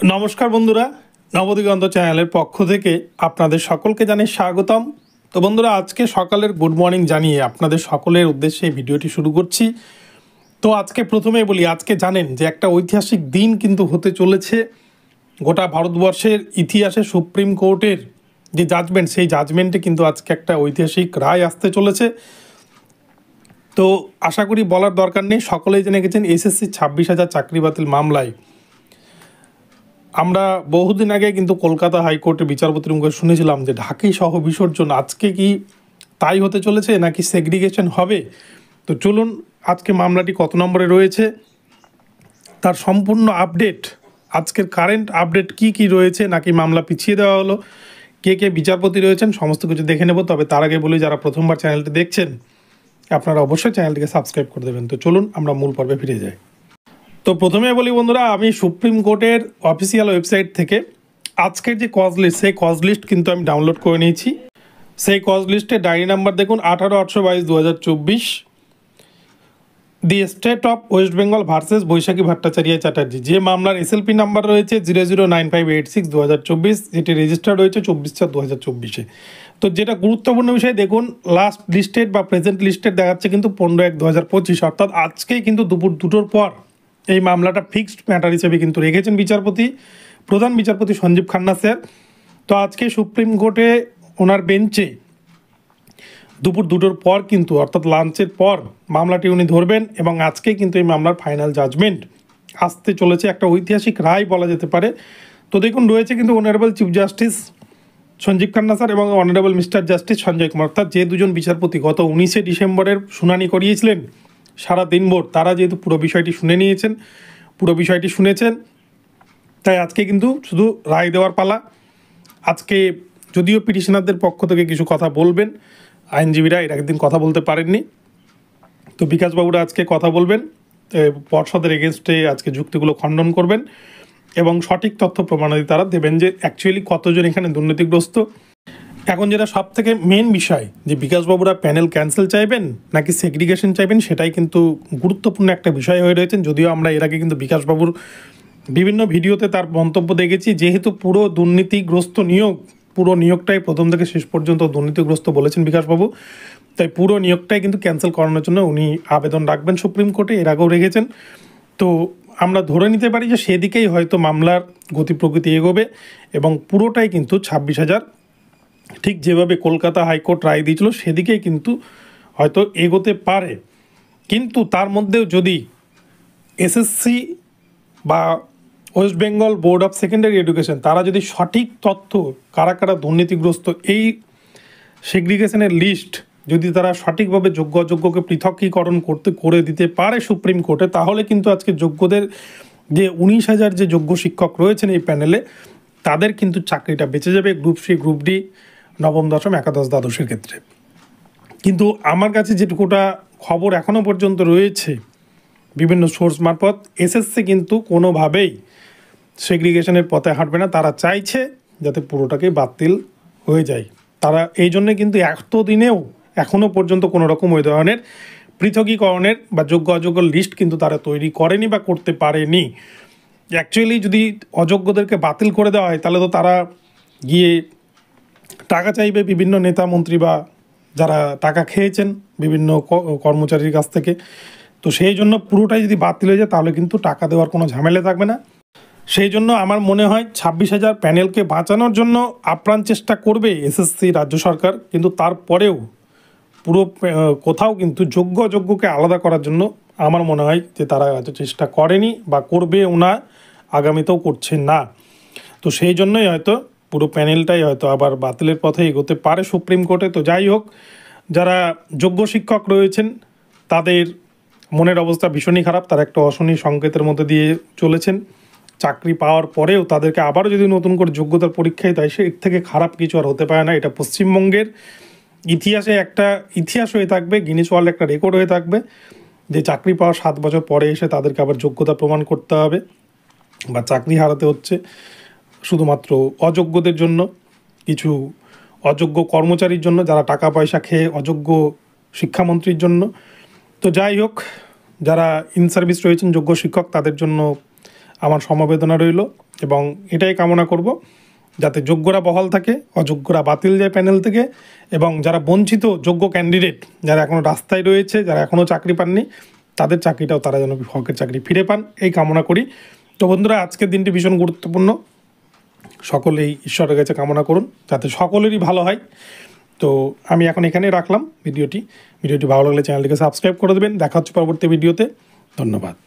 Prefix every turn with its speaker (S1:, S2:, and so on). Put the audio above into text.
S1: নমস্কার বন্ধুরা, নবদিগন্ত চ্যানেলের পক্ষ থেকে আপনাদের সকলকে জানাই স্বাগতম। তো বন্ধুরা, আজকে সকালের গুড মর্নিং জানিয়ে আপনাদের সকলের উদ্দেশ্যে এই ভিডিওটি শুরু করছি। তো আজকে প্রথমে বলি, আজকে জানেন যে একটা ঐতিহাসিক দিন কিন্তু হতে চলেছে। গোটা ভারতবর্ষের ইতিহাসে সুপ্রিম কোর্টের যে জাজমেন্ট, সেই জাজমেন্টে কিন্তু আজকে একটা ঐতিহাসিক রায় আসতে চলেছে। তো আশা করি বলার দরকার নেই, সকলেই জেনে গেছেন এসএসসি 26,000 চাকরি বাতিল মামলায় আমরা বহুদিন আগে কিন্তু কলকাতা হাইকোর্টের বিচারপতির মুখে শুনেছিলাম যে ঢাকি সহ বিসর্জন আজকে কি তাই হতে চলেছে নাকি সেগ্রিগেশন হবে। তো চলুন আজকে মামলাটি কত নম্বরে রয়েছে তার সম্পূর্ণ আপডেট, আজকের কারেন্ট আপডেট কি রয়েছে, নাকি মামলা পিছিয়ে দেওয়া হলো, কে বিচারপতি রয়েছেন, সমস্ত কিছু দেখে নেব। তবে তার আগে বলি, যারা প্রথমবার চ্যানেলটি দেখছেন আপনারা অবশ্যই চ্যানেলটিকে সাবস্ক্রাইব করে দেবেন। তো চলুন আমরা মূল পর্বে ফিরে যাই। তো প্রথমে বলি বন্ধুরা, আমি সুপ্রিম কোর্টের অফিসিয়াল ওয়েবসাইট থেকে আজকের যে কজ লিস্ট, সেই কজ লিস্ট কিন্তু আমি ডাউনলোড করে নিয়েছি। সেই কজ লিস্টের ডায়েরি নাম্বার দেখুন 18/8/22/2024, the state of West Bengal versus Baishakhi Bhattacharya Chatterjee. যে মামলার এসএলপি নাম্বার রয়েছে 009586/2024, যেটি রেজিস্টার্ড হয়েছে 24/4/2024-এ। তো যেটা গুরুত্বপূর্ণ বিষয় দেখুন, লাস্ট লিস্টেড বা প্রেজেন্ট লিস্টেড দেখাচ্ছে কিন্তু 15/1/2025, অর্থাৎ আজকেই কিন্তু দুপুর 2টোর পর এই মামলাটা ফিক্সড ম্যাটার হিসেবে কিন্তু রেখেছেন প্রধান বিচারপতি সঞ্জীব খান্না স্যার। তো আজকে সুপ্রিম কোর্টে ওনার বেঞ্চে দুপুর 2টোর পর কিন্তু, অর্থাৎ লাঞ্চের পর মামলাটি উনি ধরবেন এবং আজকে কিন্তু এই মামলার ফাইনাল জাজমেন্ট আসতে চলেছে। একটা ঐতিহাসিক রায় বলা যেতে পারে। তো দেখুন, রয়েছে কিন্তু honourable chief justice Sanjiv Khanna sir এবং honourable mister justice Sanjay Kumar, অর্থাৎ যে দুজন বিচারপতি গত 19শে ডিসেম্বরের শুনানি করিয়েছিলেন সারা দিনভর, তারা যেহেতু পুরো বিষয়টি শুনেছেন, তাই আজকে কিন্তু শুধু রায় দেওয়ার পালা। আজকে যদিও পিটিশনারদের পক্ষ থেকে কিছু কথা বলবেন, আইনজীবীরা এর একদিন কথা বলতে পারেননি, তো বিকাশবাবুরা আজকে কথা বলবেন, পর্ষদের এগেনস্টে আজকে যুক্তিগুলো খণ্ডন করবেন এবং সঠিক তথ্য প্রমাণাদি তারা দেবেন যে অ্যাকচুয়ালি কতজন এখানে দুর্নীতিগ্রস্ত। এখন যেটা সব থেকে মেন বিষয়, যে বিকাশবাবুরা প্যানেল ক্যান্সেল চাইবেন নাকি সেগ্রিগেশন চাইবেন, সেটাই কিন্তু গুরুত্বপূর্ণ একটা বিষয় হয়ে রয়েছেন। যদিও আমরা এর আগে কিন্তু বিকাশবাবুর বিভিন্ন ভিডিওতে তার মন্তব্য দেখেছি, যেহেতু পুরো নিয়োগটাই প্রথম থেকে শেষ পর্যন্ত দুর্নীতিগ্রস্ত বলেছেন বিকাশবাবু, তাই পুরো নিয়োগটাই কিন্তু ক্যান্সেল করানোর জন্য উনি আবেদন রাখবেন সুপ্রিম কোর্টে, এর আগেও রেখেছেন। তো আমরা ধরে নিতে পারি যে সেদিকেই হয়তো মামলার গতি প্রকৃতি এগোবে এবং পুরোটাই কিন্তু 26,000 ঠিক যেভাবে কলকাতা হাইকোর্ট রায় দিয়েছিল সেদিকেই কিন্তু হয়তো এগোতে পারে। কিন্তু তার মধ্যেও যদি এসএসসি বা West Bengal board of secondary education তারা যদি সঠিক তথ্য কারা কারা দুর্নীতিগ্রস্ত, এই সেগ্রিগেশনের লিস্ট যদি তারা সঠিকভাবে যোগ্য অযোগ্যকে পৃথকীকরণ করে দিতে পারে সুপ্রিম কোর্টে, তাহলে কিন্তু আজকে যোগ্যদের যে 19,000 যে যোগ্য শিক্ষক রয়েছেন এই প্যানেলে, তাদের কিন্তু চাকরিটা বেঁচে যাবে গ্রুপ সি, গ্রুপ ডি, নবম দশম, একাদশ দ্বাদশের ক্ষেত্রে। কিন্তু আমার কাছে যেটুকুটা খবর এখনও পর্যন্ত রয়েছে বিভিন্ন সোর্স মারফত, এসএসসি কিন্তু কোনোভাবেই সেগ্রিগেশনের পথে হাঁটবে না। তারা চাইছে যাতে পুরোটাকে বাতিল হয়ে যায়। তারা এই জন্যে কিন্তু এতদিনেও এখনও পর্যন্ত কোনো রকম ওই ধরনের পৃথকীকরণের বা যোগ্য অযোগ্য লিস্ট কিন্তু তারা তৈরি করেনি বা করতে পারেনি। অ্যাকচুয়ালি যদি অযোগ্যদেরকে বাতিল করে দেওয়া হয়, তাহলে তো তারা গিয়ে টাকা চাইবে বিভিন্ন নেতা মন্ত্রী বা যারা টাকা খেয়েছেন বিভিন্ন কর্মচারীর কাছ থেকে। তো সেই জন্য পুরোটাই যদি বাতিল হয়ে যায় তাহলে কিন্তু টাকা দেওয়ার কোনো ঝামেলা থাকবে না। সেই জন্য আমার মনে হয় 26,000 প্যানেলকে বাঁচানোর জন্য আপ্রাণ চেষ্টা করবে এসএসসি রাজ্য সরকার, কিন্তু তারপরেও পুরো কোথাও কিন্তু যোগ্য অযোগ্যকে আলাদা করার জন্য আমার মনে হয় যে তারা এত চেষ্টা করেনি বা করবে ওনা, আগামীতেও করছে না। তো সেই জন্যই হয়তো পুরো প্যানেলটাই হয়তো আবার বাতিলের পথে এগোতে পারে সুপ্রিম কোর্টে। তো যাই হোক, যারা যোগ্য শিক্ষক রয়েছেন তাদের মনের অবস্থা ভীষণই খারাপ, তারা একটা অশনি সংকেতের মধ্যে দিয়ে চলেছেন। চাকরি পাওয়ার পরেও তাদেরকে আবারও যদি নতুন করে যোগ্যতার পরীক্ষায় দেয়, সে এর থেকে খারাপ কিছু আর হতে পারে না। এটা পশ্চিমবঙ্গের ইতিহাসে একটা ইতিহাস হয়ে থাকবে, গিনিস ওয়ার্ল্ড একটা রেকর্ড হয়ে থাকবে, যে চাকরি পাওয়ার 7 বছর পরে এসে তাদেরকে আবার যোগ্যতা প্রমাণ করতে হবে বা চাকরি হারাতে হচ্ছে শুধুমাত্র অযোগ্যদের জন্য, কিছু অযোগ্য কর্মচারীর জন্য, যারা টাকা পয়সা খেয়ে অযোগ্য শিক্ষামন্ত্রীর জন্য। তো যাই হোক, যারা ইন সার্ভিস রয়েছেন যোগ্য শিক্ষক, তাদের জন্য আমার সমবেদনা রইল এবং এটাই কামনা করব যাতে যোগ্যরা বহাল থাকে, অযোগ্যরা বাতিল যায় প্যানেল থেকে, এবং যারা বঞ্চিত যোগ্য ক্যান্ডিডেট, যারা এখনও রাস্তায় রয়েছে, যারা এখনও চাকরি পাননি, তাদের চাকরিটাও তারা যেন হকের চাকরি ফিরে পান, এই কামনা করি। তো বন্ধুরা, আজকের দিনটি ভীষণ গুরুত্বপূর্ণ, সকলেই ঈশ্বরের কাছে কামনা করুন যাতে সকলেরই ভালো হয়। তো আমি এখন এখানেই রাখলাম ভিডিওটি ভালো লাগলে চ্যানেলটিকে সাবস্ক্রাইব করে দেবেন। দেখা হচ্ছে পরবর্তী ভিডিওতে। ধন্যবাদ।